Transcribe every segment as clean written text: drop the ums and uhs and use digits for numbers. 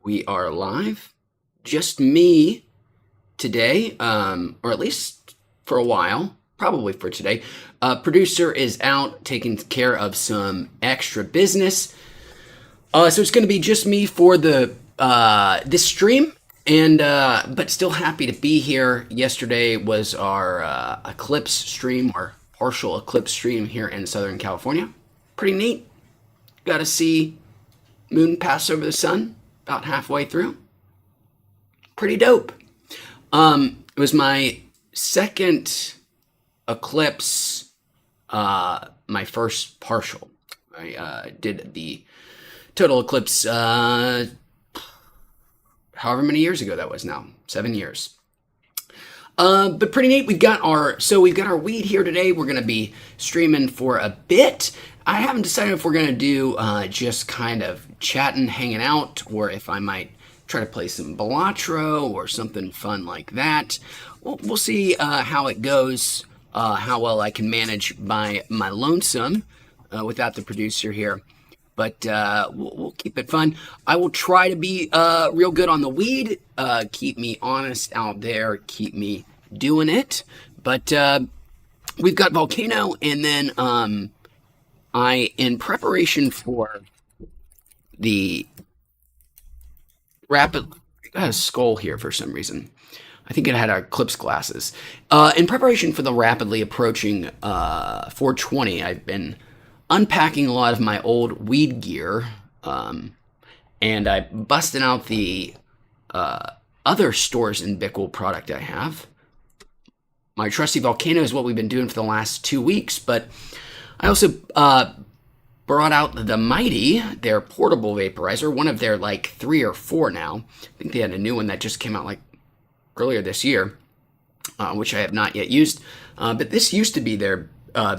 We are live. Just me today, or at least for a while, probably for today. Producer is out taking care of some extra business. So it's going to be just me for the this stream, and but still happy to be here. Yesterday was our eclipse stream, our partial eclipse stream here in Southern California. Pretty neat. Got to see moon pass over the sun about halfway through. Pretty dope. It was my second eclipse, my first partial. I did the total eclipse, however many years ago that was now, 7 years. But pretty neat. We've got our weed here today. We're gonna be streaming for a bit. I haven't decided if we're gonna do just kind of chatting, hanging out, or if I might try to play some Balatro or something fun like that. We'll see how it goes, how well I can manage my lonesome without the producer here. But we'll keep it fun. I will try to be real good on the weed, keep me honest out there, keep me doing it. But we've got Volcano, and then in preparation for the rapid, I got a skull here for some reason. I think it had our eclipse glasses. In preparation for the rapidly approaching 420, I've been unpacking a lot of my old weed gear, and I busted out the other Stores and Bickle product I have. My trusty Volcano is what we've been doing for the last 2 weeks, but I also brought out the Mighty, their portable vaporizer, one of their like 3 or 4 now. I think they had a new one that just came out like earlier this year, which I have not yet used. But this used to be their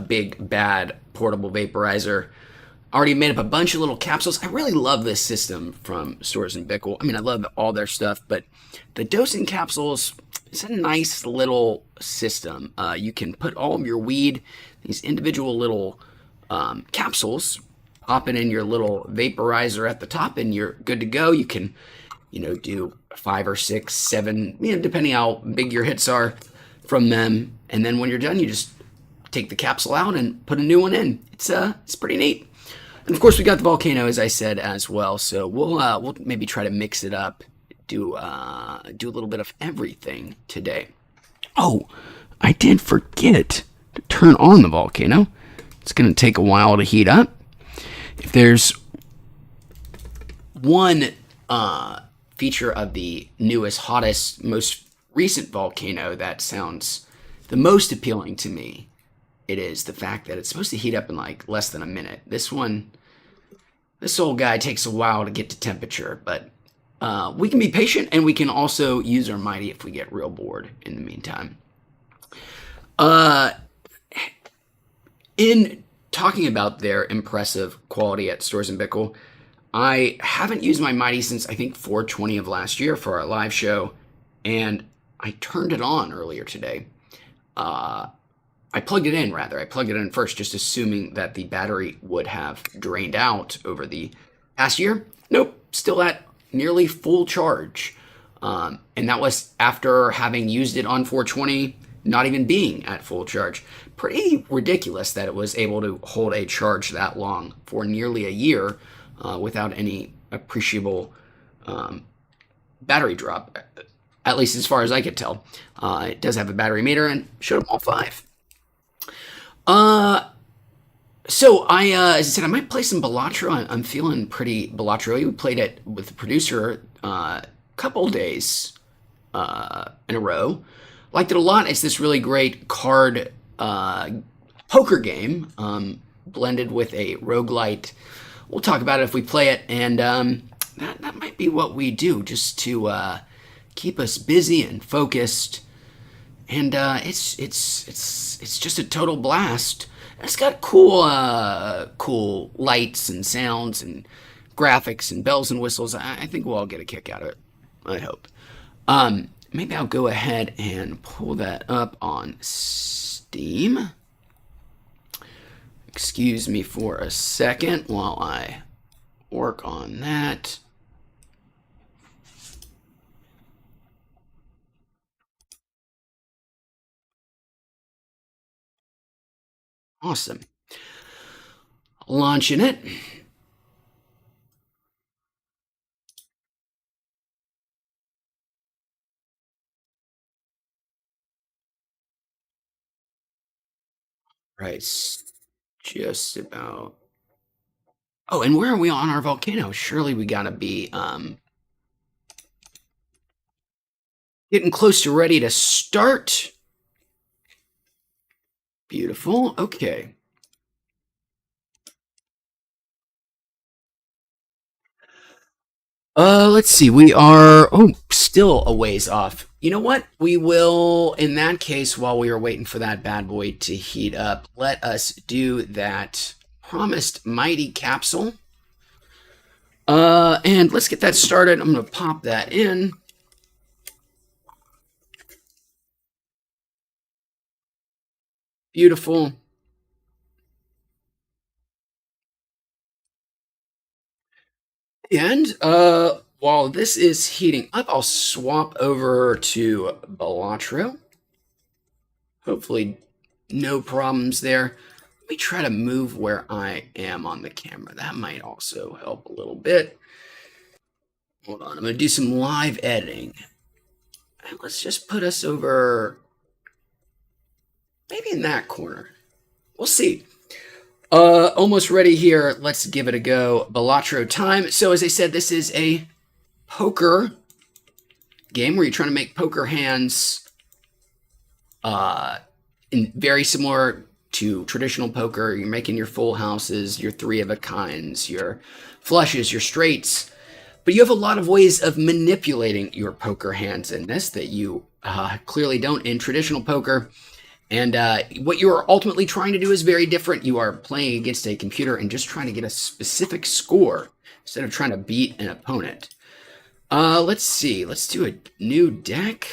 big bad portable vaporizer. Already made up a bunch of little capsules. I really love this system from Stores and Bickle. I mean, I love all their stuff, but the dosing capsules, it's a nice little system. You can put all of your weed, these individual little capsules, pop it in your little vaporizer at the top, and you're good to go. You can, do 5 or 6, 7, depending how big your hits are from them. And then when you're done, you just take the capsule out and put a new one in. It's pretty neat. And of course, we got the Volcano, as I said, as well. So we'll maybe try to mix it up, do a little bit of everything today. Oh, I did forget to turn on the Volcano. It's going to take a while to heat up. If there's one feature of the newest, hottest, most recent Volcano that sounds the most appealing to me, it is the fact that it's supposed to heat up in like less than a minute. This old guy takes a while to get to temperature, but we can be patient, and we can also use our Mighty if we get real bored in the meantime. In talking about their impressive quality at Stores and Bickle, I haven't used my Mighty since I think 420 of last year for our live show, and I turned it on earlier today. I plugged it in first, just assuming that the battery would have drained out over the past year. Nope, still at nearly full charge. And that was after having used it on 420, not even being at full charge. Pretty ridiculous that it was able to hold a charge that long for nearly a year without any appreciable battery drop, at least as far as I could tell. It does have a battery meter and showed them all 5. So as I said, I might play some Balatro. I'm feeling pretty Balatro. We played it with the producer a couple days in a row. Liked it a lot. It's this really great card poker game blended with a roguelite. We'll talk about it if we play it, and that might be what we do just to keep us busy and focused. And it's just a total blast. It's got cool lights and sounds and graphics and bells and whistles. I think we'll all get a kick out of it. I hope. Maybe I'll go ahead and pull that up on Steam. Excuse me for a second while I work on that. Awesome. Launching it. Right. Just about. Oh, and where are we on our volcano? Surely we gotta be getting close to ready to start. Beautiful. Okay. Let's see. We are still a ways off. You know what? We will, in that case, while we are waiting for that bad boy to heat up, let us do that promised mighty capsule. And let's get that started. I'm gonna pop that in. Beautiful. And while this is heating up, I'll swap over to Balatro. Hopefully, no problems there. Let me try to move where I am on the camera. That might also help a little bit. Hold on, I'm going to do some live editing. And let's just put us over maybe in that corner. We'll see. Almost ready here. Let's give it a go. Balatro time. So as I said, this is a poker game where you're trying to make poker hands very similar to traditional poker. You're making your full houses, your three of a kinds, your flushes, your straights. But you have a lot of ways of manipulating your poker hands in this that you clearly don't in traditional poker. And what you are ultimately trying to do is very different. You are playing against a computer and just trying to get a specific score instead of trying to beat an opponent. Let's see. Let's do a new deck.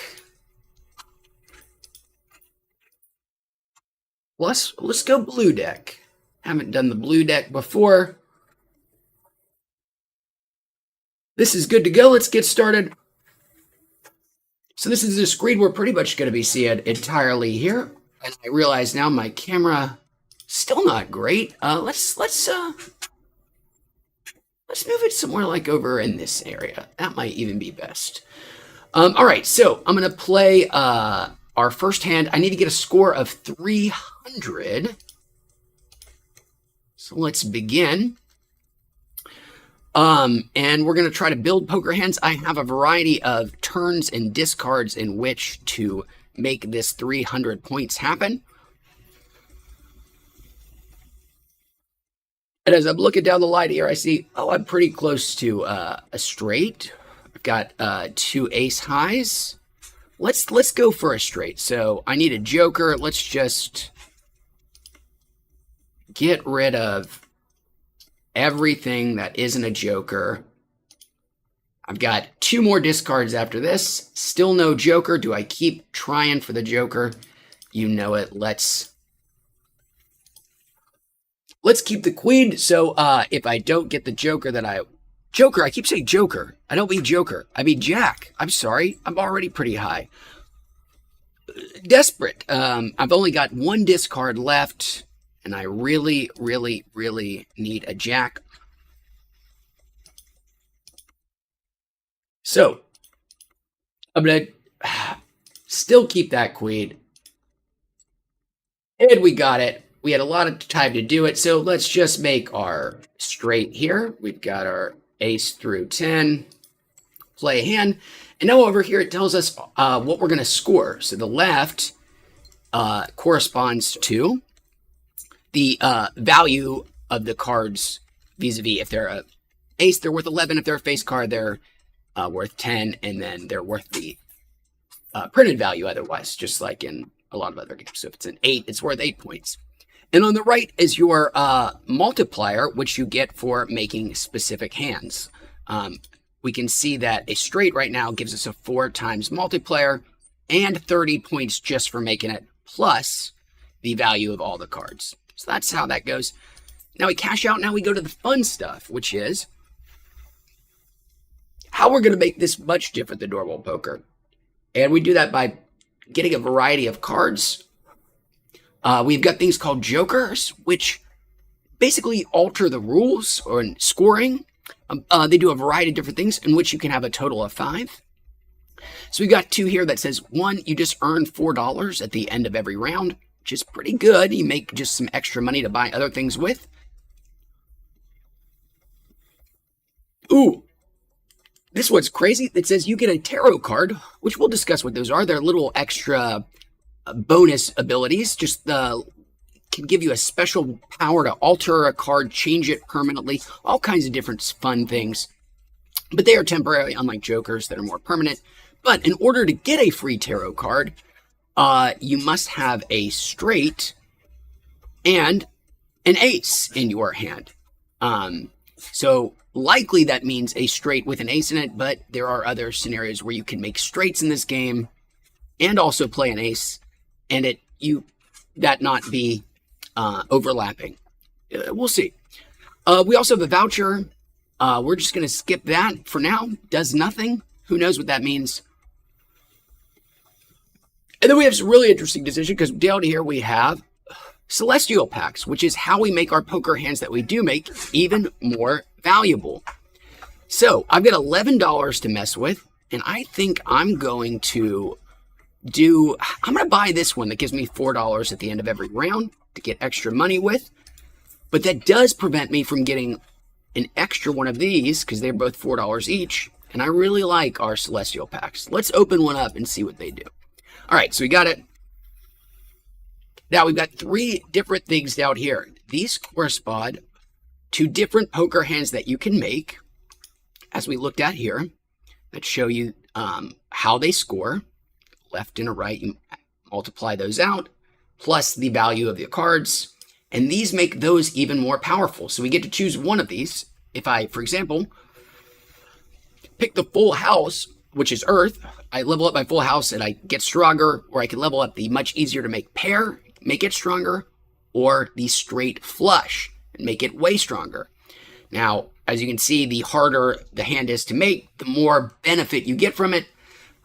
Let's go blue deck. Haven't done the blue deck before. This is good to go. Let's get started. So this is the screen we're pretty much going to be seeing entirely here. And I realize now my camera still not great. Let's move it somewhere like over in this area. That might even be best. All right, so I'm going to play our first hand. I need to get a score of 300. So let's begin. And we're going to try to build poker hands. I have a variety of turns and discards in which to make this 300 points happen. And as I'm looking down the line here, I see, I'm pretty close to a straight. I've got 2 ace highs. Let's go for a straight. So I need a joker. Let's just get rid of everything that isn't a joker. I've got 2 more discards after this. Still no joker. Do I keep trying for the joker? You know it. Let's keep the queen. So if I don't get the joker that Joker, I keep saying joker. I don't mean joker. I mean jack. I'm sorry. I'm already pretty high. Desperate. I've only got 1 discard left, and I really, really, really need a jack. So I'm going to still keep that queen. And we got it. We had a lot of time to do it, so let's just make our straight here. We've got our ace through 10, play a hand. And now over here it tells us what we're going to score. So the left corresponds to the value of the cards vis-a-vis. If they're a ace, they're worth 11. If they're a face card, they're worth 10. And then they're worth the printed value otherwise, just like in a lot of other games. So if it's an 8, it's worth 8 points. And on the right is your multiplier, which you get for making specific hands. We can see that a straight right now gives us a 4 times multiplier and 30 points just for making it, plus the value of all the cards. So that's how that goes. Now we cash out. Now we go to the fun stuff, which is how we're going to make this much different than normal poker. And we do that by getting a variety of cards. We've got things called jokers, which basically alter the rules or scoring. They do a variety of different things in which you can have a total of 5. So we've got 2 here that says 1, you just earn $4 at the end of every round, which is pretty good. You make just some extra money to buy other things with. Ooh, this one's crazy. It says you get a tarot card, which we'll discuss what those are. They're little extra bonus abilities, just can give you a special power to alter a card, change it permanently, all kinds of different fun things. But they are temporary, unlike jokers that are more permanent. But in order to get a free tarot card, you must have a straight and an ace in your hand. So likely that means a straight with an ace in it, but there are other scenarios where you can make straights in this game and also play an ace, and that not be overlapping. We'll see. We also have a voucher. We're just going to skip that for now. Does nothing. Who knows what that means? And then we have some really interesting decision because down here we have celestial packs, which is how we make our poker hands that we do make even more valuable. So I've got $11 to mess with, and I think I'm going to buy this one that gives me $4 at the end of every round to get extra money with. But that does prevent me from getting an extra one of these because they're both $4 each. And I really like our celestial packs. Let's open one up and see what they do. All right, so we got it. Now we've got 3 different things down here. These correspond to different poker hands that you can make, as we looked at here, that show you how they score. Left and a right, you multiply those out, plus the value of the cards. And these make those even more powerful. So we get to choose one of these. If I, for example, pick the full house, which is Earth, I level up my full house and I get stronger, or I can level up the much easier to make pair, make it stronger, or the straight flush and make it way stronger. Now, as you can see, the harder the hand is to make, the more benefit you get from it.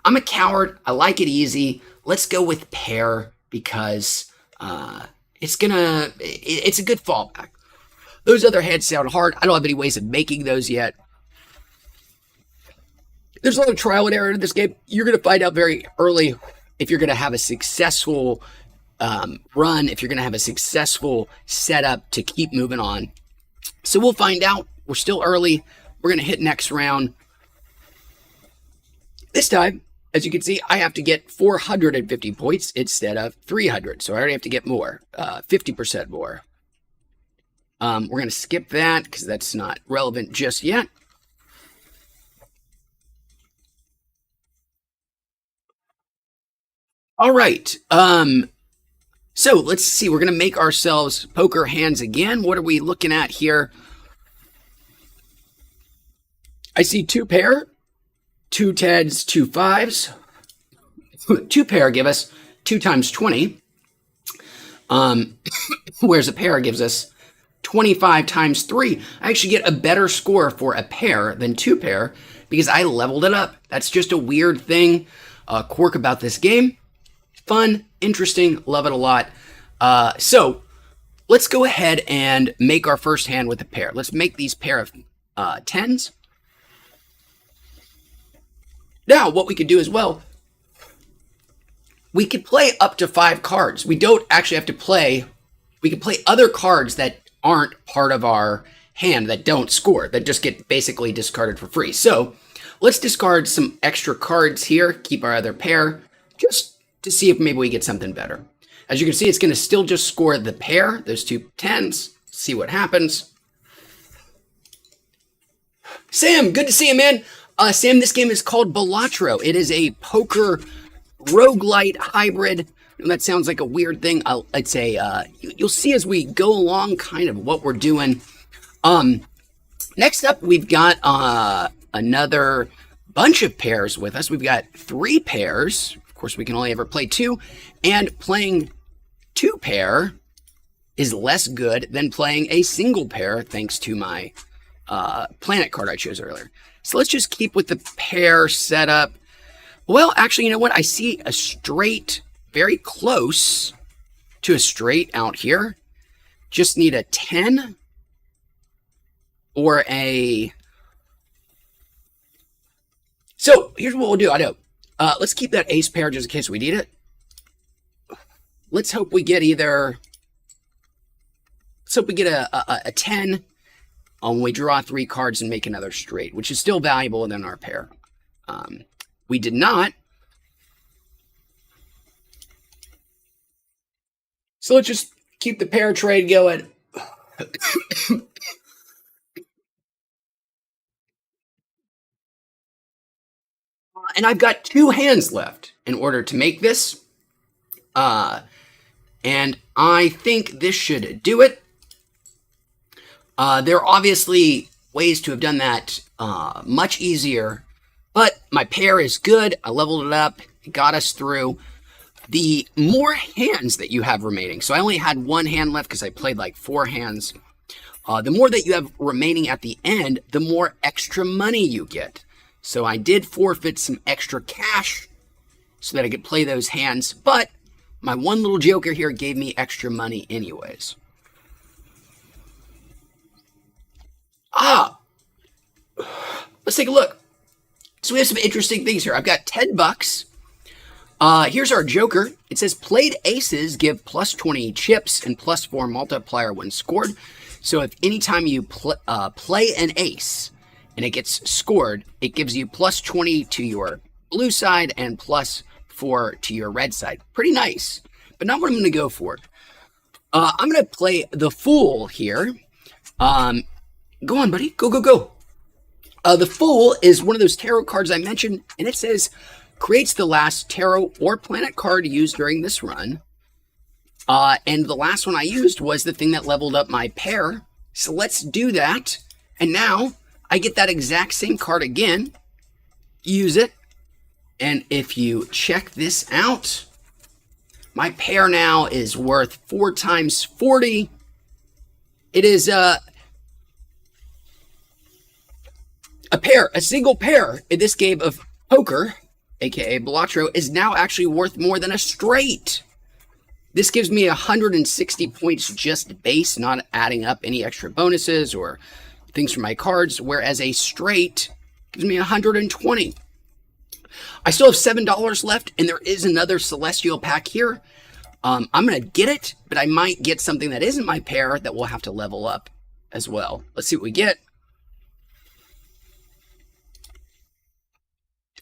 I'm a coward. I like it easy. Let's go with pair because it's a good fallback. Those other hands sound hard. I don't have any ways of making those yet. There's a lot of trial and error in this game. You're going to find out very early if you're going to have a successful run, if you're going to have a successful setup to keep moving on. So we'll find out. We're still early. We're going to hit next round. This time, as you can see, I have to get 450 points instead of 300. So I already have to get more, 50% more. We're going to skip that because that's not relevant just yet. All right. So let's see. We're going to make ourselves poker hands again. What are we looking at here? I see 2 pair, 2 10s, 2 5s. 2 pair give us 2 times 20. Whereas a pair gives us 25 times 3. I actually get a better score for a pair than 2 pair because I leveled it up. That's just a weird thing, quirk about this game. Fun, interesting, love it a lot. So let's go ahead and make our first hand with a pair. Let's make these pair of 10s. Now, what we could do as well, we could play up to 5 cards. We don't actually have to play. We can play other cards that aren't part of our hand, that don't score, that just get basically discarded for free. So let's discard some extra cards here, keep our other pair, just to see if maybe we get something better. As you can see, it's going to still just score the pair, those 2 10s. See what happens. Sam, good to see you, man. Sam, this game is called Balatro. It is a poker roguelite hybrid. And that sounds like a weird thing. I'd say you'll see as we go along kind of what we're doing. Next up, we've got another bunch of pairs with us. We've got 3 pairs. Of course, we can only ever play 2. And playing 2 pair is less good than playing a single pair, thanks to my planet card I chose earlier. So let's just keep with the pair setup. Well, actually, you know what? I see a straight, very close. to a straight out here. Just need a 10 or a... So here's what we'll do. Let's keep that ace pair just in case we need it. Let's hope we get either... Let's hope we get a 10 when we draw 3 cards and make another straight, which is still valuable than our pair. We did not. So let's just keep the pair trade going. And I've got 2 hands left in order to make this. And I think this should do it. There are obviously ways to have done that much easier, but my pair is good. I leveled it up. It got us through. The more hands that you have remaining, so I only had 1 hand left because I played like 4 hands. The more that you have remaining at the end, the more extra money you get. So I did forfeit some extra cash so that I could play those hands, but my one little joker here gave me extra money anyways. Let's take a look. So we have some interesting things here. I've got 10 bucks. Here's our joker. It says played aces give plus 20 chips and plus 4 multiplier when scored. So if anytime you play an ace and it gets scored, it gives you plus 20 to your blue side and plus 4 to your red side. Pretty nice, but not what I'm going to go for. I'm going to play the Fool here. Go on, buddy. Go, go, go. The Fool is one of those tarot cards I mentioned, and it says creates the last tarot or planet card used during this run. And the last one I used was the thing that leveled up my pair. So let's do that. And now I get that exact same card again. Use it. And if you check this out, my pair now is worth 4 times 40. It is a pair, a single pair in this game of poker, aka Balatro, is now actually worth more than a straight. This gives me 160 points just base, not adding up any extra bonuses or things from my cards, whereas a straight gives me 120. I still have $7 left, and there is another Celestial pack here. I'm going to get it, but I might get something that isn't my pair that we'll have to level up as well. Let's see what we get.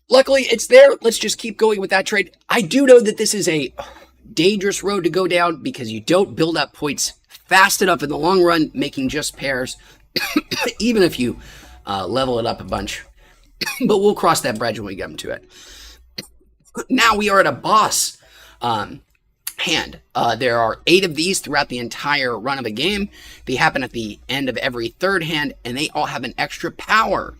Luckily, it's there. Let's just keep going with that trade. I do know that this is a dangerous road to go down because you don't build up points fast enough in the long run, making just pairs, even if you level it up a bunch. But we'll cross that bridge when we get to it. Now we are at a boss hand. There are 8 of these throughout the entire run of a game. They happen at the end of every third hand, and they all have an extra power.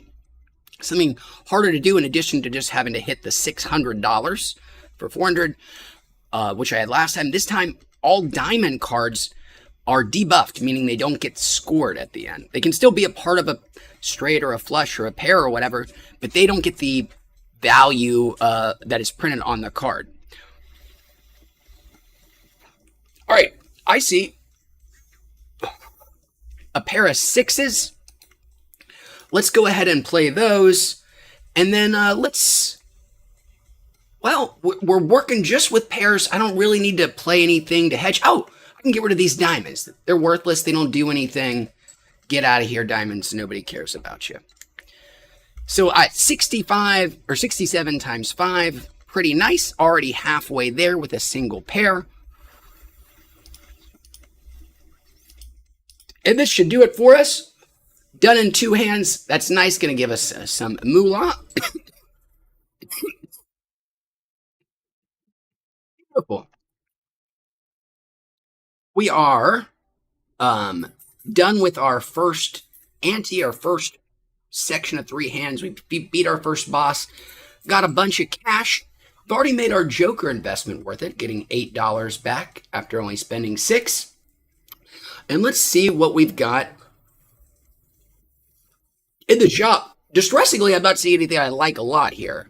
Something harder to do in addition to just having to hit the $600 for 400, which I had last time. This time, all diamond cards are debuffed, meaning they don't get scored at the end. They can still be a part of a straight or a flush or a pair or whatever, but they don't get the value that is printed on the card. All right, I see a pair of 6s. Let's go ahead and play those. And then we're working just with pairs. I don't really need to play anything to hedge. Oh, I can get rid of these diamonds. They're worthless. They don't do anything. Get out of here, diamonds. Nobody cares about you. So at 65 or 67 times 5, pretty nice. Already halfway there with a single pair. And this should do it for us. Done in 2 hands. That's nice. Going to give us some moolah. Beautiful. We are done with our first ante, our first section of 3 hands. We beat our first boss. Got a bunch of cash. We've already made our Joker investment worth it, getting $8 back after only spending 6. And let's see what we've got in the shop. Distressingly, I'm not seeing anything I like a lot here.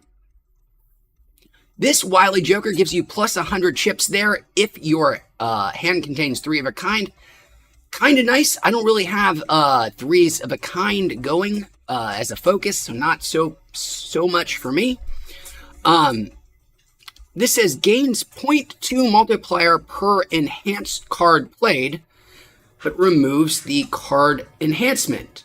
This Wily Joker gives you plus 100 chips there if your Hand contains three of a kind. Kind of nice. I don't really have threes of a kind going as a focus, so not so much for me. This says gains zero point 0.2 multiplier per enhanced card played, but removes the card enhancement.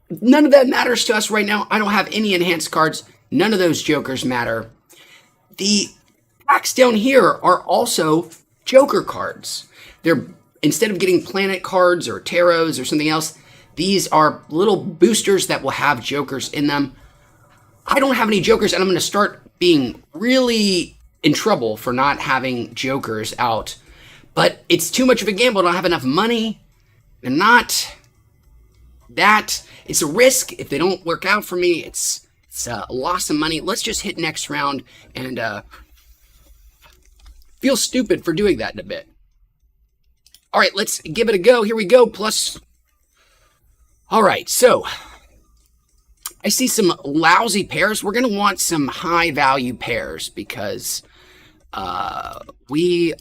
None of that matters to us right now. I don't have any enhanced cards. None of those jokers matter. The packs down here are also joker cards. They're, instead of getting planet cards or tarots or something else, these are little boosters that will have jokers in them. I don't have any jokers, and I'm going to start being really in trouble for not having jokers out. But it's too much of a gamble. I don't have enough money. And not that. It's a risk. If they don't work out for me, it's a loss of money. Let's just hit next round and feel stupid for doing that in a bit. All right, let's give it a go. Here we go. Plus. All right, so I see some lousy pairs. We're going to want some high value pairs because we're going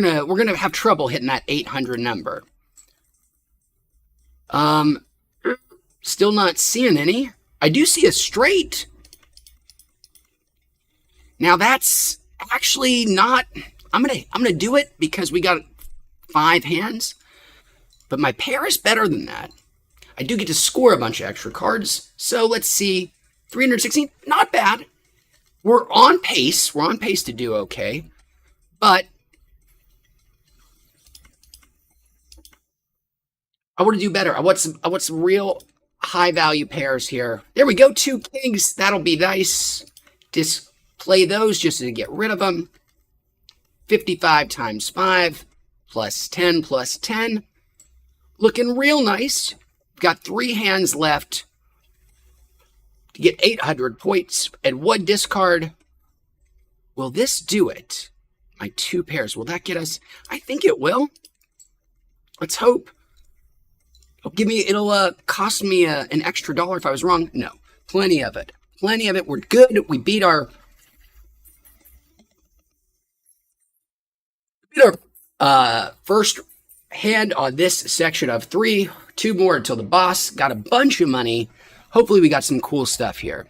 to have trouble hitting that 800 number. Still not seeing any. I do see a straight. Now that's actually not, I'm going to do it because we got 5 hands, but my pair is better than that. I do get to score a bunch of extra cards. So let's see. 316, not bad. We're on pace. We're on pace to do okay. But I want to do better. I want some real high value pairs here. There we go. 2 kings. That'll be nice. Display those just to get rid of them. 55 times 5 plus 10 plus 10. Looking real nice. Got 3 hands left to get 800 points and 1 discard. Will this do it? My 2 pairs. Will that get us? I think it will. Let's hope. It'll cost me an extra $1 if I was wrong. No, plenty of it. Plenty of it. We're good. We beat our first hand on this section of 3. 2 more until the boss. Got a bunch of money. Hopefully we got some cool stuff here.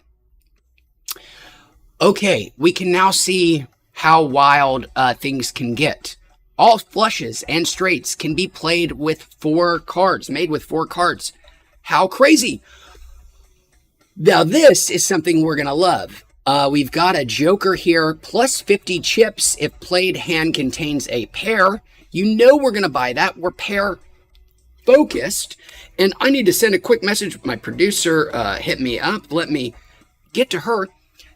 Okay, we can now see how wild things can get. All flushes and straights can be played with 4 cards, made with 4 cards. How crazy. Now this is something we're going to love. We've got a joker here, plus 50 chips if played hand contains a pair. You know we're going to buy that. We're pair focused. And I need to send a quick message. My producer hit me up. Let me get to her.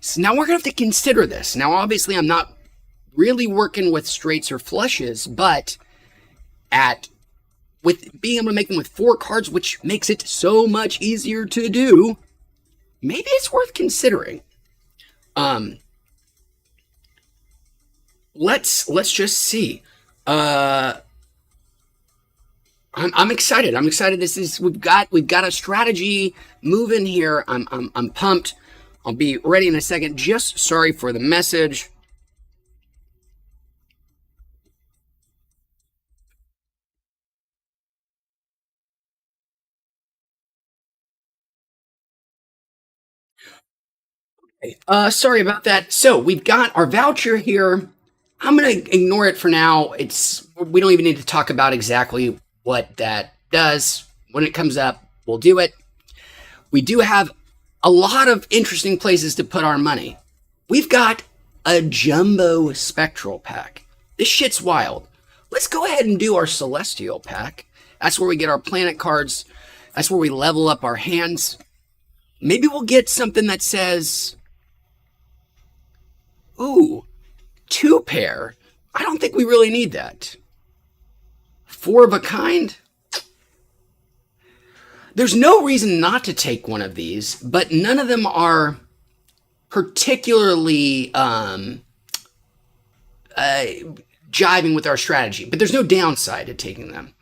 So now we're going to have to consider this. Now, obviously, I'm not really working with straights or flushes, but with being able to make them with 4 cards, which makes it so much easier to do, maybe it's worth considering. Let's just see. I'm excited. I'm excited. We've got a strategy moving here. I'm pumped. I'll be ready in a second. Just sorry for the message. Sorry about that. So we've got our voucher here. I'm going to ignore it for now. We don't even need to talk about exactly what that does. When it comes up, we'll do it. We do have a lot of interesting places to put our money. We've got a jumbo spectral pack. This shit's wild. Let's go ahead and do our celestial pack. That's where we get our planet cards. That's where we level up our hands. Maybe we'll get something that says, ooh, 2 pair. I don't think we really need that. 4 of a kind. There's no reason not to take one of these, but none of them are particularly jiving with our strategy. But there's no downside to taking them.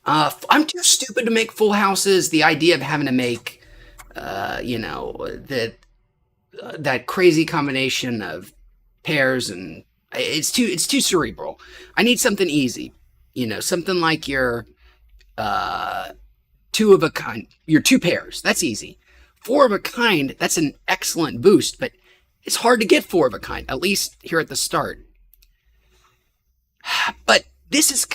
I'm too stupid to make full houses. The idea of having to make, that crazy combination of pairs, and it's too cerebral. I need something easy, something like your two of a kind, your two pairs. That's easy. Four of a kind, that's an excellent boost, but it's hard to get four of a kind, at least here at the start. But this is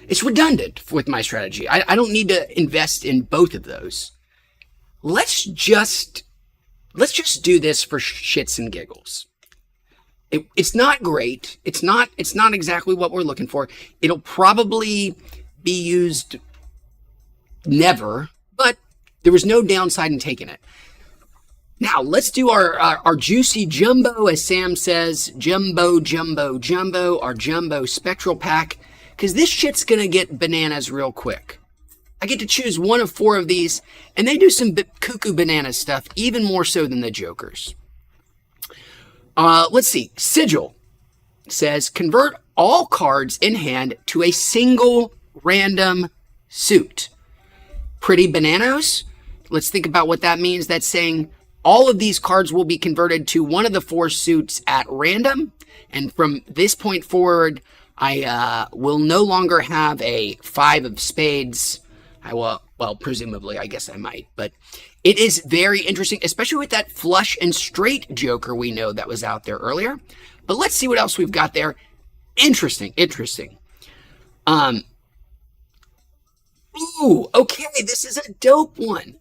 it's redundant with my strategy. I don't need to invest in both of those. Let's just do this for shits and giggles. It's not great. It's not exactly what we're looking for. It'll probably be used never, but there was no downside in taking it. Now, let's do our juicy jumbo, as Sam says, jumbo, our jumbo spectral pack, because this shit's going to get bananas real quick. I get to choose one of four of these, and they do some cuckoo banana stuff, even more so than the Jokers. Let's see. Sigil says, convert all cards in hand to a single random suit. Pretty bananas. Let's think about what that means. That's saying all of these cards will be converted to one of the four suits at random. And from this point forward, I will no longer have a 5 of spades. I will, well, presumably, I guess I might. But it is very interesting, especially with that flush and straight Joker we know that was out there earlier. But let's see what else we've got there. Interesting. Ooh, okay, this is a dope one.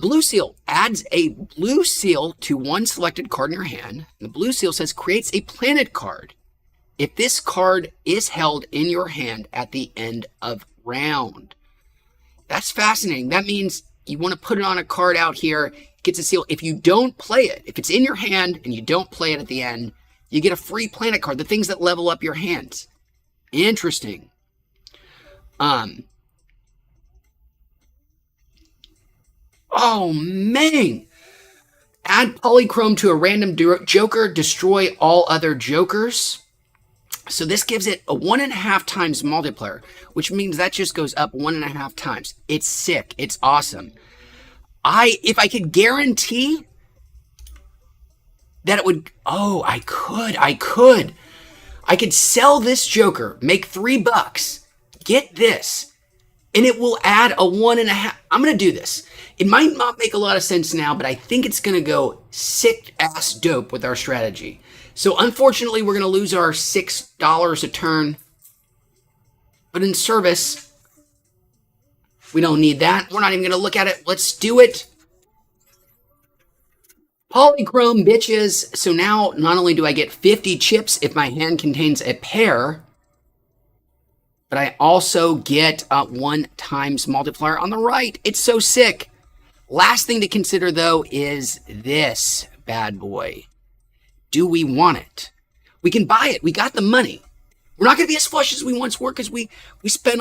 Blue Seal adds a blue seal to one selected card in your hand. The blue seal says creates a planet card if this card is held in your hand at the end of round. That's fascinating. That means you want to put it on a card out here, gets a seal. If you don't play it, if it's in your hand and you don't play it at the end, you get a free planet card, the things that level up your hands. Interesting. Oh, man. Add polychrome to a random Joker. Destroy all other Jokers. So this gives it a 1.5 times multiplier, which means that just goes up 1.5 times. It's sick. It's awesome. If I could guarantee that it would... Oh, I could. I could sell this Joker, make $3, get this, and it will add a 1.5... I'm going to do this. It might not make a lot of sense now, but I think it's going to go sick-ass dope with our strategy. So unfortunately, we're going to lose our $6 a turn. But in service, we don't need that. We're not even going to look at it. Let's do it. Polychrome, bitches. So now, not only do I get 50 chips if my hand contains a pair, but I also get a 1 times multiplier on the right. It's so sick. Last thing to consider, though, is this bad boy. Do we want it? We can buy it. We got the money. We're not going to be as flush as we once were because we spent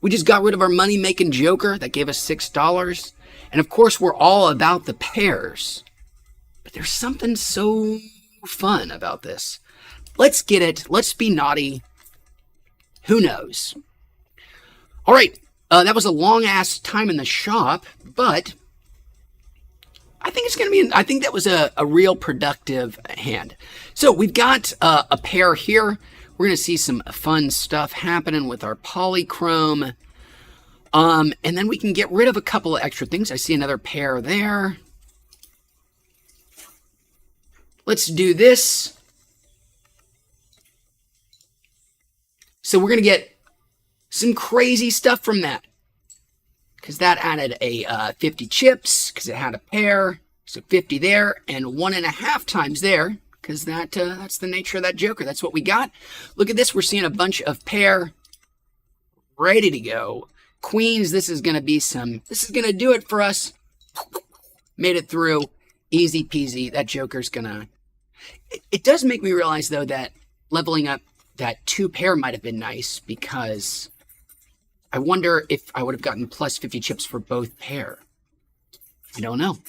we just got rid of our money-making Joker that gave us $6. And of course, we're all about the pairs. But there's something so fun about this. Let's get it. Let's be naughty. Who knows? All right. That was a long-ass time in the shop, but I think it's going to be, I think that was a real productive hand. So we've got a pair here. We're going to see some fun stuff happening with our polychrome. And then we can get rid of a couple of extra things. I see another pair there. Let's do this. So we're going to get some crazy stuff from that. Because that added a 50 chips, because it had a pair. So 50 there, and 1.5 times there, because that's the nature of that Joker. That's what we got. Look at this. We're seeing a bunch of pair ready to go. Queens, this is going to do it for us. Made it through. Easy peasy. That Joker's going to... It does make me realize, though, that leveling up that 2 pair might have been nice, because I wonder if I would have gotten plus 50 chips for both pair. I don't know.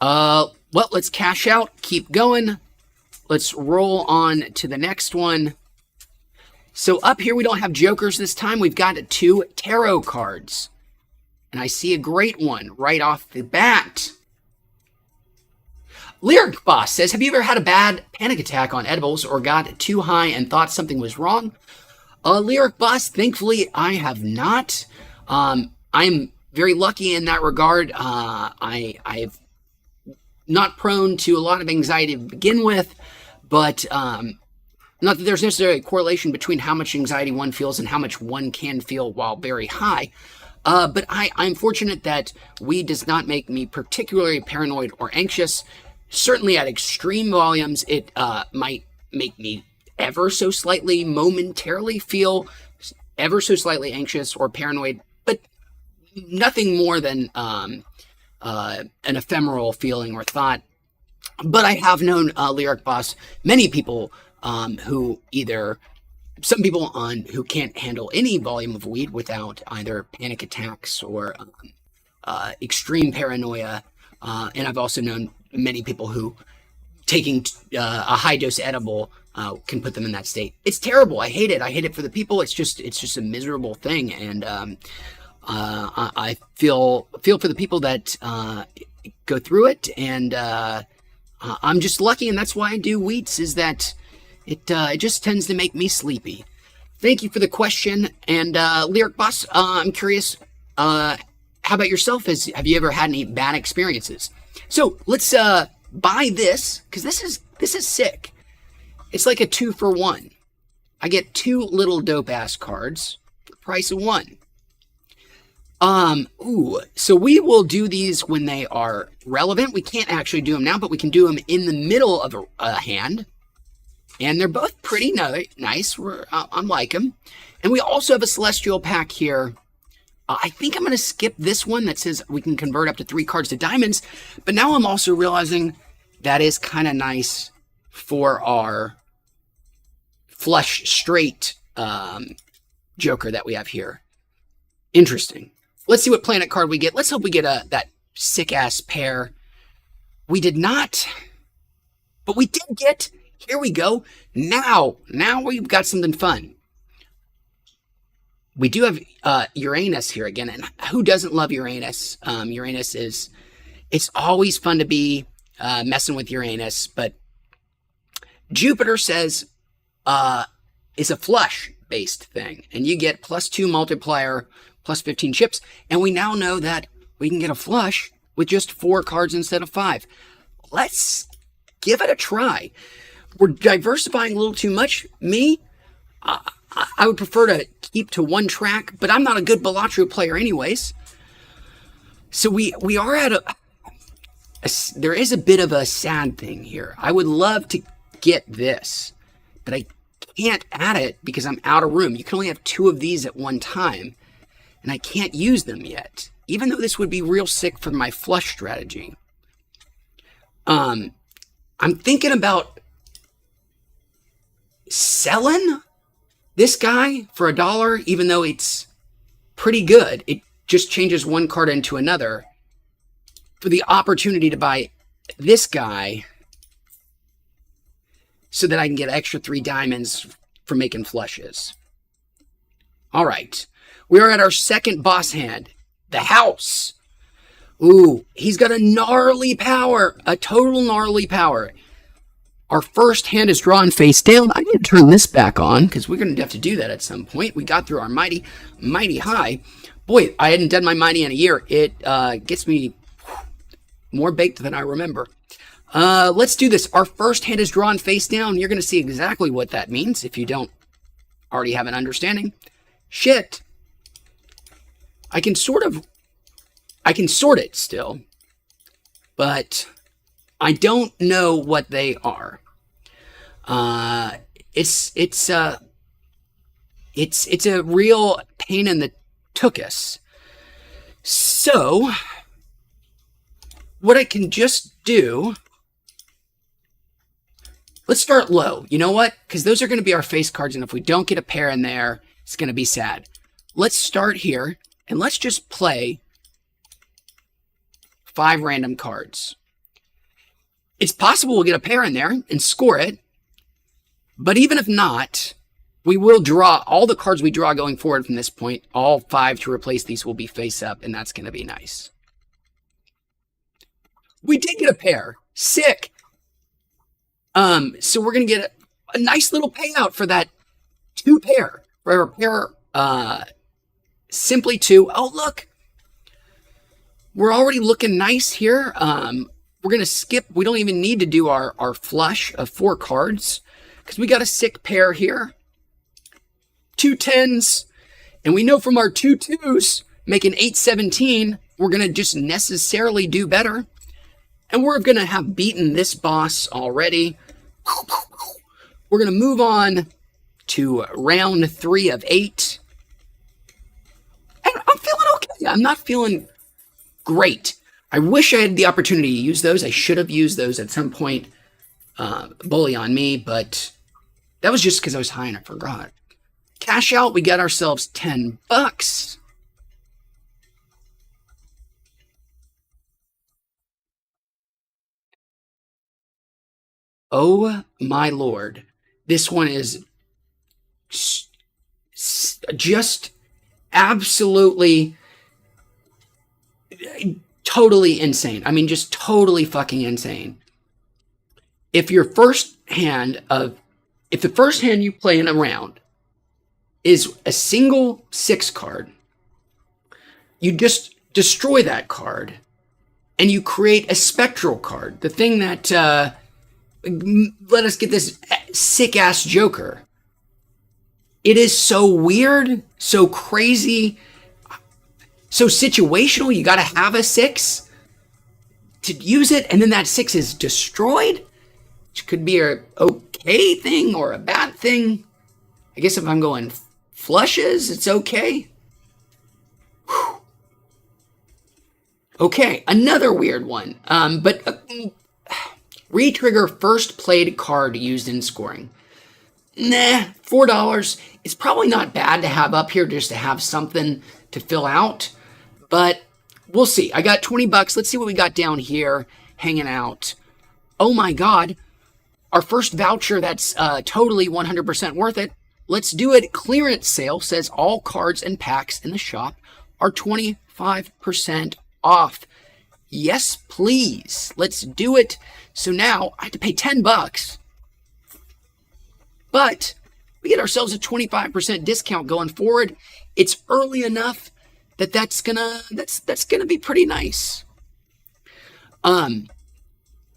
Well, let's cash out. Keep going. Let's roll on to the next one. So up here, we don't have Jokers this time. We've got 2 tarot cards. And I see a great one right off the bat. Lyric Boss says, have you ever had a bad panic attack on edibles or got too high and thought something was wrong? Lyric Boss, thankfully, I have not. I'm very lucky in that regard. I've not prone to a lot of anxiety to begin with, but not that there's necessarily a correlation between how much anxiety one feels and how much one can feel while very high. But I'm fortunate that weed does not make me particularly paranoid or anxious. Certainly at extreme volumes, it might make me ever so slightly momentarily feel ever so slightly anxious or paranoid, but nothing more than an ephemeral feeling or thought. But I have known, Lyric Boss, many people who either, some people who can't handle any volume of weed without either panic attacks or extreme paranoia. And I've also known many people who taking a high dose edible can put them in that state. It's terrible. I hate it. I hate it for the people. It's just a miserable thing. And I feel for the people that go through it. And I'm just lucky, and that's why I do wheats, is that it just tends to make me sleepy. Thank you for the question. And Lyric Boss, I'm curious, how about yourself? Have you ever had any bad experiences? So let's buy this, because this is sick. It's like a 2-for-1. I get 2 little dope ass cards for the price of 1. So we will do these when they are relevant. We can't actually do them now, but we can do them in the middle of a hand. And they're both pretty nice. I like them. And we also have a Celestial pack here. I think I'm going to skip this one that says we can convert up to 3 cards to diamonds. But now I'm also realizing that is kind of nice for our flush straight Joker that we have here. Interesting. Let's see what planet card we get. Let's hope we get that sick-ass pair. We did not, but we did get, here we go. Now we've got something fun. We do have Uranus here again, and who doesn't love Uranus? Uranus it's always fun to be messing with Uranus, but Jupiter says it's a flush-based thing, and you get +2 multiplier, plus 15 chips, and we now know that we can get a flush with just 4 cards instead of 5. Let's give it a try. We're diversifying a little too much. Me, I would prefer to keep to one track, but I'm not a good Balatro player anyways. So we are at there is a bit of a sad thing here. I would love to get this, but I can't add it because I'm out of room. You can only have 2 of these at one time, and I can't use them yet, even though this would be real sick for my flush strategy. I'm thinking about selling this guy for $1, even though it's pretty good. It just changes one card into another, for the opportunity to buy this guy so that I can get extra 3 diamonds for making flushes. All right. We are at our second boss hand, the house. Ooh, he's got a gnarly power, a total gnarly power. Our first hand is drawn face down. I need to turn this back on because we're going to have to do that at some point. We got through our mighty high. Boy, I hadn't done my mighty in a year. It gets me more baked than I remember. Let's do this. Our first hand is drawn face down. You're going to see exactly what that means if you don't already have an understanding. Shit. I can sort it still, but I don't know what they are. It's a real pain in the tuchus. So what I can just do, let's start low. You know what? Because those are going to be our face cards, and if we don't get a pair in there, it's going to be sad. Let's start here, and let's just play 5 random cards. It's possible we'll get a pair in there and score it, but even if not, we will draw all the cards we draw going forward from this point. All 5 to replace these will be face up, and that's going to be nice. We did get a pair. Sick. So we're going to get a nice little payout for that two pair. For a pair, simply two. Oh, look. We're already looking nice here. We're going to skip. We don't even need to do our flush of 4 cards because we got a sick pair here. 2 10s. And we know from our 2 2s making 8 17, we're going to just necessarily do better. And we're going to have beaten this boss already. We're going to move on to round 3 of 8. And I'm feeling okay. I'm not feeling great. I wish I had the opportunity to use those. I should have used those at some point. Bully on me, but that was just because I was high and I forgot. Cash out, we got ourselves $10. Oh my lord. This one is just absolutely totally insane. I mean, just totally fucking insane. If the first hand you play in a round is a single 6 card, you just destroy that card and you create a spectral card. The thing that let us get this sick ass Joker. It is so weird, so crazy, so situational. You got to have a 6 to use it, and then that 6 is destroyed, which could be a okay thing or a bad thing. I guess if I'm going flushes, it's okay. Whew. Okay, another weird one. Retrigger first played card used in scoring. Nah, $4. It's probably not bad to have up here just to have something to fill out, but we'll see. I got $20. Let's see what we got down here hanging out. Oh my God. Our first voucher that's totally 100% worth it. Let's do it. Clearance sale says all cards and packs in the shop are 25% off. Yes, please. Let's do it. So now I have to pay $10, but we get ourselves a 25% discount going forward. It's early enough that that's gonna be pretty nice.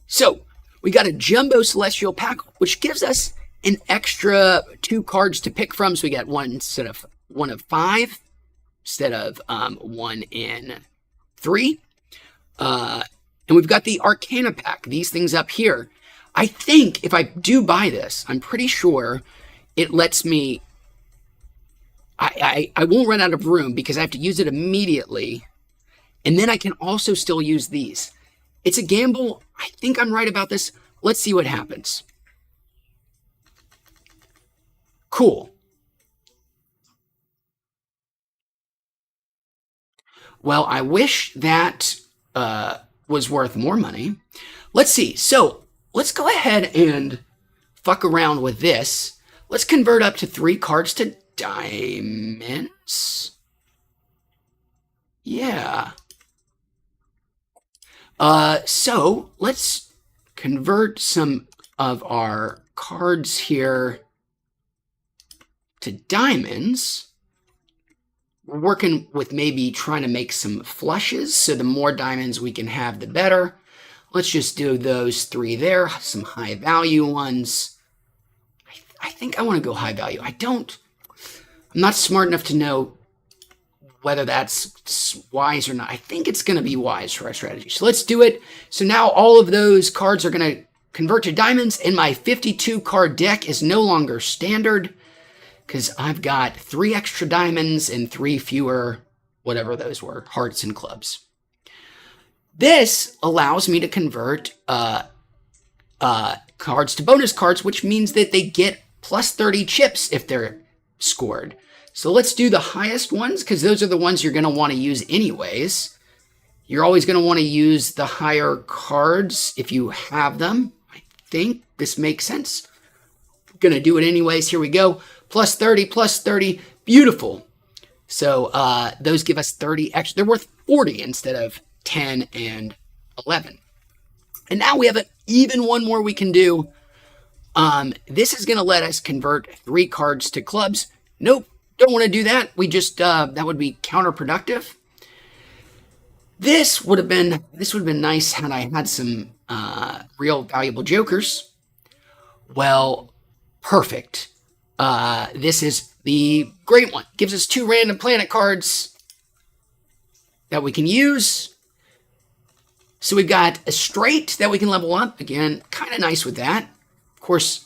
So we got a jumbo celestial pack, which gives us an extra 2 cards to pick from. So we got one of 5 instead of 1 in 3. And we've got the Arcana pack, these things up here. I think if I do buy this, I'm pretty sure it lets me, I won't run out of room because I have to use it immediately. And then I can also still use these. It's a gamble. I think I'm right about this. Let's see what happens. Cool. Well, I wish that was worth more money. Let's see. So let's go ahead and fuck around with this. Let's convert up to 3 cards to diamonds. Yeah. So let's convert some of our cards here to diamonds. We're working with maybe trying to make some flushes, so the more diamonds we can have, the better. Let's just do those 3 there, some high value ones. I think I want to go high value. I'm not smart enough to know whether that's wise or not. I think it's going to be wise for our strategy. So let's do it. So now all of those cards are going to convert to diamonds, and my 52 card deck is no longer standard, because I've got 3 extra diamonds and 3 fewer, whatever those were, hearts and clubs. This allows me to convert cards to bonus cards, which means that they get plus 30 chips if they're scored. So let's do the highest ones, because those are the ones you're going to want to use anyways. You're always going to want to use the higher cards if you have them. I think this makes sense. I'm going to do it anyways. Here we go. Plus 30, plus 30. Beautiful. So those give us 30 extra. They're worth 40 instead of 10 and 11. And now we have even one more we can do. This is going to let us convert 3 cards to clubs. Nope, don't want to do that. We just, that would be counterproductive. This would have been nice had I had some real valuable jokers. Well, perfect. This is the great one. Gives us 2 random planet cards that we can use. So we've got a straight that we can level up. Again, kind of nice with that. Of course,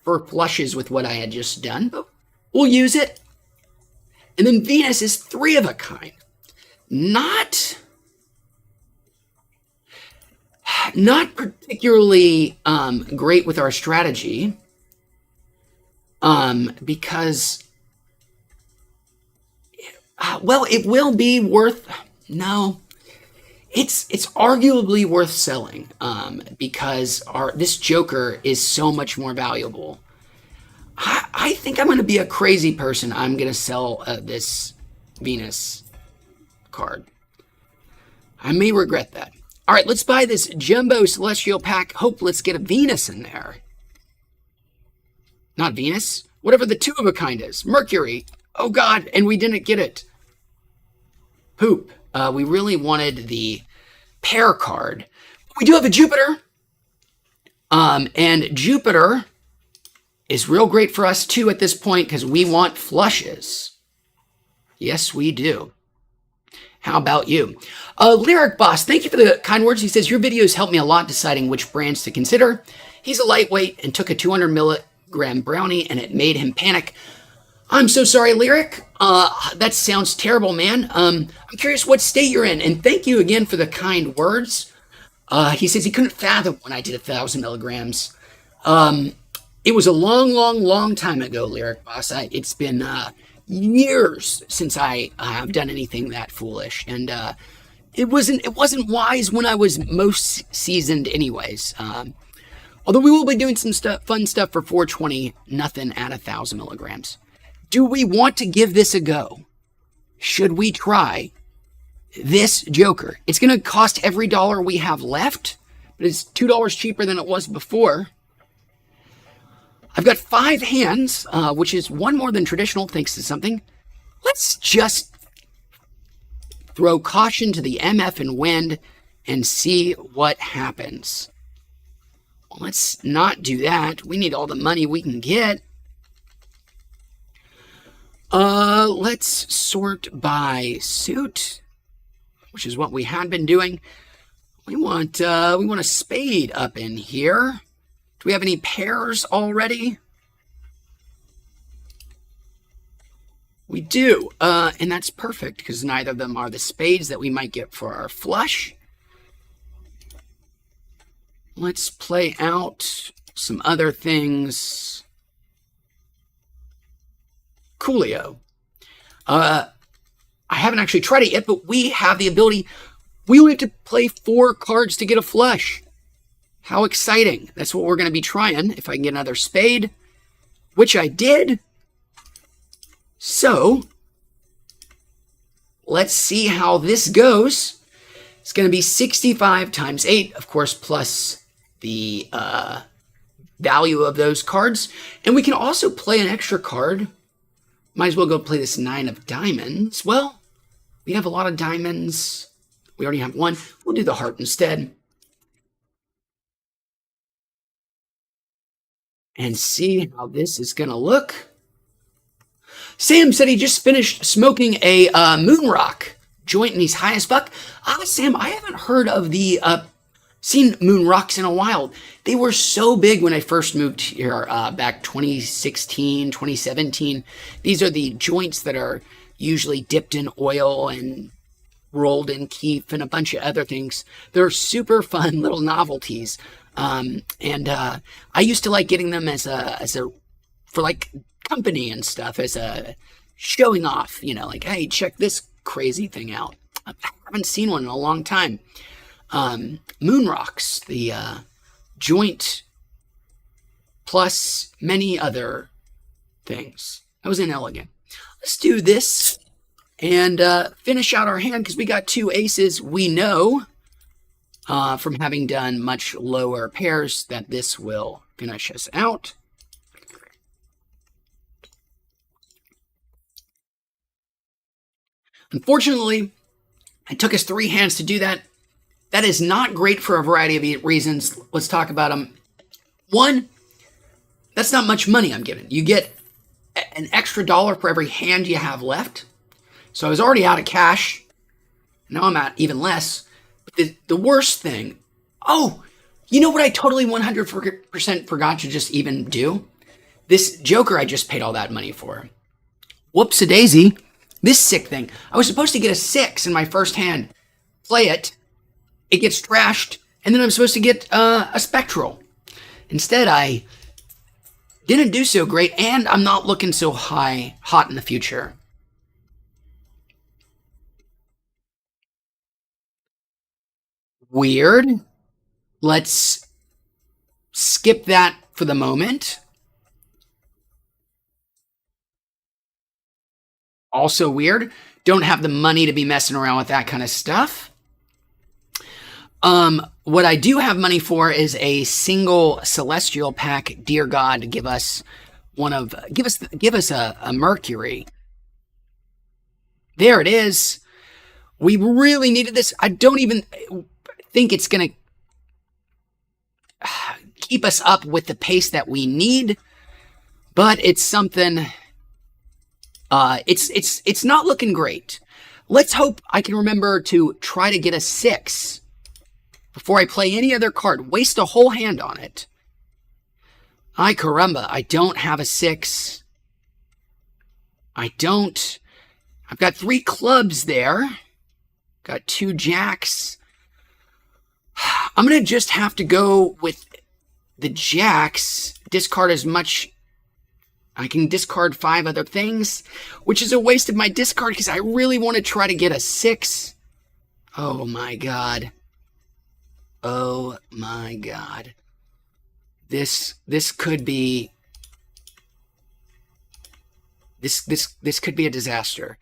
for flushes with what I had just done, but we'll use it. And then Venus is 3 of a kind. Not particularly great with our strategy, because, well, it will be worth, no, it's arguably worth selling, because this Joker is so much more valuable. I think I'm going to be a crazy person. I'm going to sell this Venus card. I may regret that. All right, let's buy this Jumbo Celestial Pack. Hope let's get a Venus in there. Not Venus. Whatever the 2 of a kind is. Mercury. Oh, God, and we didn't get it. Poop. We really wanted the pair card. We do have a Jupiter. And Jupiter is real great for us, too, at this point, because we want flushes. Yes, we do. How about you? Lyric Boss, thank you for the kind words. He says, your videos helped me a lot deciding which brands to consider. He's a lightweight and took a 200 milligram brownie and it made him panic. I'm so sorry, Lyric. That sounds terrible, man. I'm curious what state you're in. And thank you again for the kind words. He says he couldn't fathom when I did 1,000 milligrams. It was a long time ago, Lyric Boss. It's been years since I have done anything that foolish, and it wasn't wise when I was most seasoned anyways. Although we will be doing some fun stuff for 420, nothing at 1,000 milligrams. Do we want to give this a go? Should we try this Joker? It's going to cost every dollar we have left, but it's $2 cheaper than it was before. I've got 5 hands, which is 1 more than traditional, thanks to something. Let's just throw caution to the MF and wind and see what happens. Well, let's not do that. We need all the money we can get. Let's sort by suit, which is what we had been doing. We want a spade up in here. Do we have any pairs already? We do, and that's perfect because neither of them are the spades that we might get for our flush. Let's play out some other things. Coolio. I haven't actually tried it yet, but we have the ability. We only have to play 4 cards to get a flush. How exciting. That's what we're going to be trying if I can get another spade, which I did. So, let's see how this goes. It's going to be 65 times 8, of course, plus the value of those cards. And we can also play an extra card. Might as well go play this 9 of diamonds. Well, we have a lot of diamonds. We already have 1. We'll do the heart instead. And see how this is going to look. Sam said he just finished smoking a moon rock joint and he's high as fuck. Sam, I haven't heard of seen moon rocks in a while. They were so big when I first moved here back 2016, 2017. These are the joints that are usually dipped in oil and rolled in keef and a bunch of other things. They're super fun little novelties. And I used to like getting them as a for like company and stuff, as a showing off, like, hey, check this crazy thing out. I haven't seen one in a long time. Moon rocks, the joint plus many other things. That was inelegant. Let's do this and finish out our hand because we got 2 aces. We know from having done much lower pairs that this will finish us out. Unfortunately, it took us 3 hands to do that. That is not great for a variety of reasons. Let's talk about them. One, that's not much money I'm giving. You get an extra dollar for every hand you have left. So I was already out of cash. Now I'm at even less. But the worst thing, oh, you know what I totally 100% forgot to just even do? This Joker I just paid all that money for. Whoops-a-daisy. This sick thing. I was supposed to get a 6 in my first hand. Play it. It gets trashed. And then I'm supposed to get a Spectral. Instead, I didn't do so great, and I'm not looking so hot in the future. Weird. Let's skip that for the moment. Also weird. Don't have the money to be messing around with that kind of stuff. What I do have money for is a single celestial pack. Dear God, give us a Mercury. There it is. We really needed this. I don't even think it's gonna keep us up with the pace that we need, but it's something. It's not looking great. Let's hope I can remember to try to get a 6 before I play any other card. Waste a whole hand on it. Ay caramba, I don't have a 6. I don't. I've got 3 clubs there. Got 2 jacks. I'm going to just have to go with the jacks. Discard as much. I can discard 5 other things, which is a waste of my discard because I really want to try to get a 6. Oh my God. Oh my God. This could be this could be a disaster.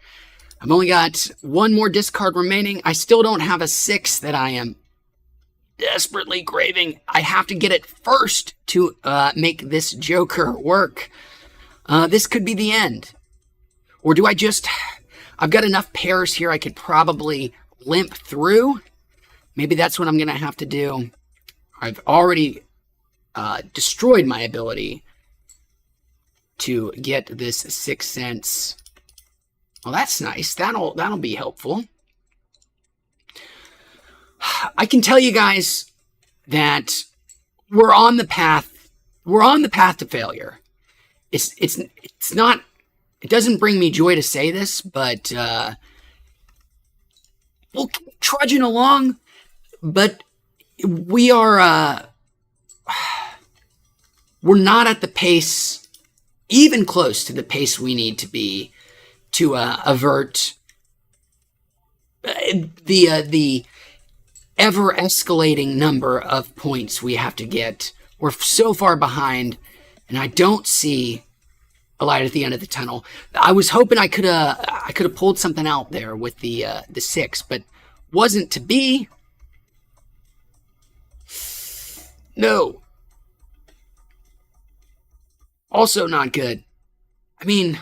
I've only got 1 more discard remaining. I still don't have a 6 that I am desperately craving. I have to get it first to make this Joker work. This could be the end. Or do I just... I've got enough pairs here I could probably limp through. Maybe that's what I'm going to have to do. I've already destroyed my ability to get this 6 cents. Well, that's nice. That'll be helpful. I can tell you guys that we're on the path. We're on the path to failure. It's not. It doesn't bring me joy to say this, but we'll keep trudging along. But we are. We're not at the pace, even close to the pace we need to be to avert the ever escalating number of points we have to get. We're so far behind, and I don't see a light at the end of the tunnel. I was hoping I could have pulled something out there with the 6, but wasn't to be. No. Also not good. I mean,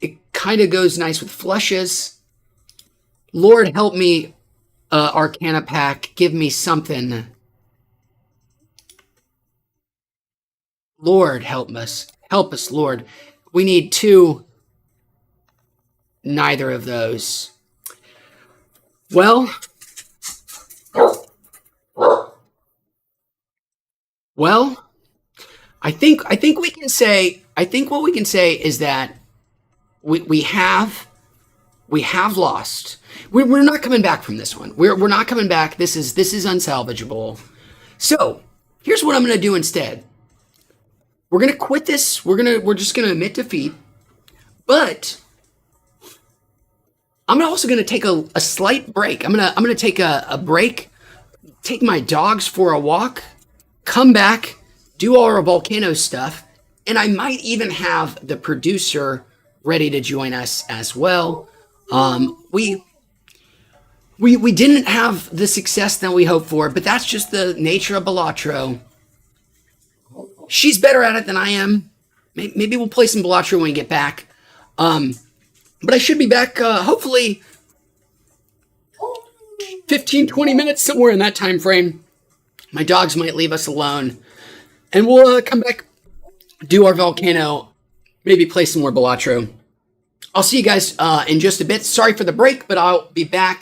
it kind of goes nice with flushes. Lord help me, Arcana pack. Give me something. Lord help us. Help us, Lord. We need 2. Neither of those. Well, I think we can say. I think what we can say is that we have lost. We're not coming back from this one. We're not coming back. This is unsalvageable. So here's what I'm going to do instead. We're going to quit this. We're just going to admit defeat. But I'm also going to take a slight break. I'm going to take a break, take my dogs for a walk, come back, do all our volcano stuff, and I might even have the producer ready to join us as well. We didn't have the success that we hoped for, but that's just the nature of Balatro. she's better at it than I am. Maybe we'll play some Balatro when we get back. But I should be back, hopefully 15, 20 minutes, somewhere in that time frame. My dogs might leave us alone. And we'll come back, do our volcano, maybe play some more Balatro. I'll see you guys in just a bit. Sorry for the break, but I'll be back